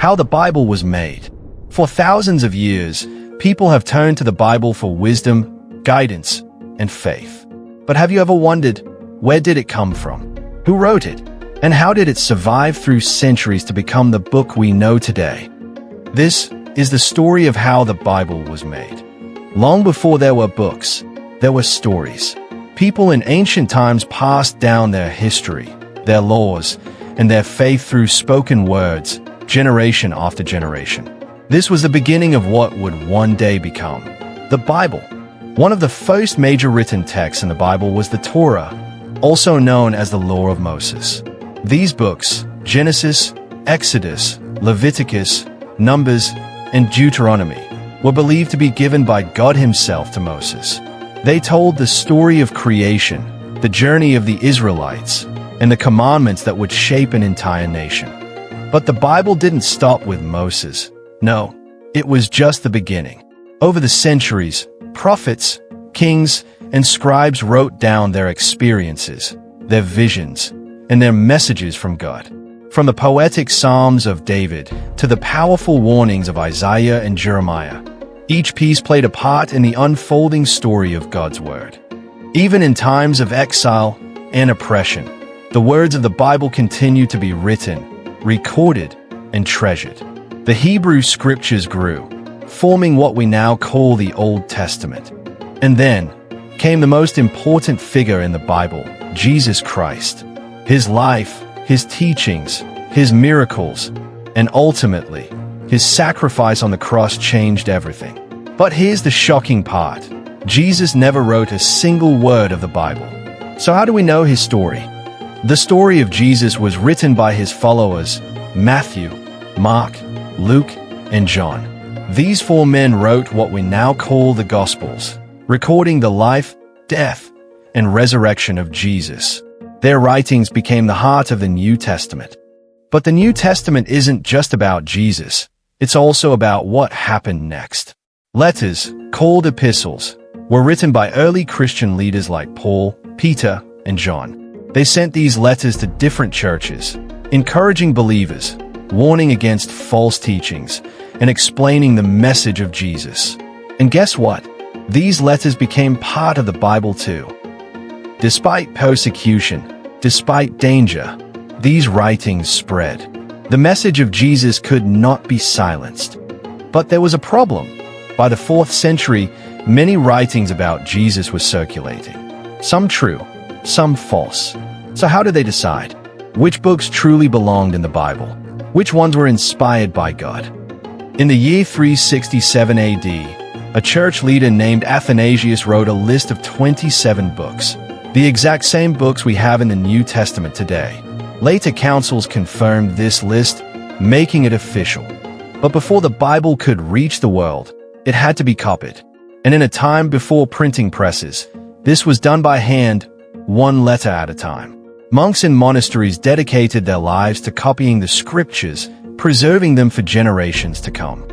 How the Bible was made. For thousands of years, people have turned to the Bible for wisdom, guidance, and faith. But have you ever wondered, where did it come from? Who wrote it? And how did it survive through centuries to become the book we know today? This is the story of how the Bible was made. Long before there were books, there were stories. People in ancient times passed down their history, their laws, and their faith through spoken words, generation after generation. This was the beginning of what would one day become the Bible. One of the first major written texts in the Bible was the Torah, also known as the Law of Moses. These books, Genesis, Exodus, Leviticus, Numbers, and Deuteronomy, were believed to be given by God Himself to Moses. They told the story of creation, the journey of the Israelites, and the commandments that would shape an entire nation. But the Bible didn't stop with Moses. No, it was just the beginning. Over the centuries, prophets, kings, and scribes wrote down their experiences, their visions, and their messages from God. From the poetic Psalms of David to the powerful warnings of Isaiah and Jeremiah, each piece played a part in the unfolding story of God's Word. Even in times of exile and oppression, the words of the Bible continue to be written, recorded, and treasured. The Hebrew Scriptures grew, forming what we now call the Old Testament. And then came the most important figure in the Bible, Jesus Christ. His life, His teachings, His miracles, and ultimately, His sacrifice on the cross changed everything. But here's the shocking part. Jesus never wrote a single word of the Bible. So how do we know His story? The story of Jesus was written by His followers, Matthew, Mark, Luke, and John. These four men wrote what we now call the Gospels, recording the life, death, and resurrection of Jesus. Their writings became the heart of the New Testament. But the New Testament isn't just about Jesus. It's also about what happened next. Letters, called epistles, were written by early Christian leaders like Paul, Peter, and John. They sent these letters to different churches, encouraging believers, warning against false teachings, and explaining the message of Jesus. And guess what? These letters became part of the Bible too. Despite persecution, despite danger, these writings spread. The message of Jesus could not be silenced. But there was a problem. By the 4th century, many writings about Jesus were circulating. Some true, some false. So how did they decide? Which books truly belonged in the Bible? Which ones were inspired by God? In the year 367 AD, a church leader named Athanasius wrote a list of 27 books, the exact same books we have in the New Testament today. Later councils confirmed this list, making it official. But before the Bible could reach the world, it had to be copied. And in a time before printing presses, this was done by hand, one letter at a time. Monks in monasteries dedicated their lives to copying the scriptures, preserving them for generations to come.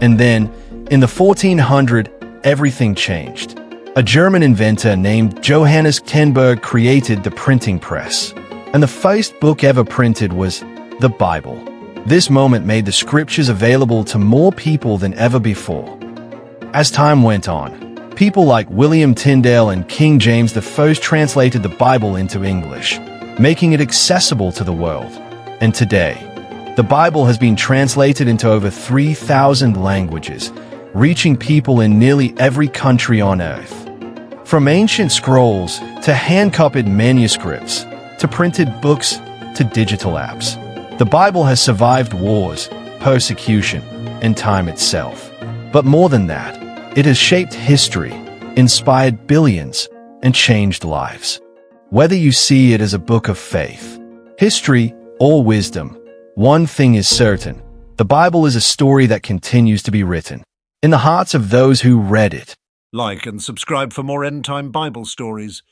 And then, in the 1400s, everything changed. A German inventor named Johannes Gutenberg created the printing press. And the first book ever printed was the Bible. This moment made the scriptures available to more people than ever before. As time went on, people like William Tyndale and King James I translated the Bible into English, making it accessible to the world. And today, the Bible has been translated into over 3,000 languages, reaching people in nearly every country on earth. From ancient scrolls to hand-copied manuscripts, to printed books, to digital apps. The Bible has survived wars, persecution, and time itself. But more than that, it has shaped history, inspired billions, and changed lives. Whether you see it as a book of faith, history, or wisdom, one thing is certain: the Bible is a story that continues to be written in the hearts of those who read it. Like and subscribe for more end-time Bible stories.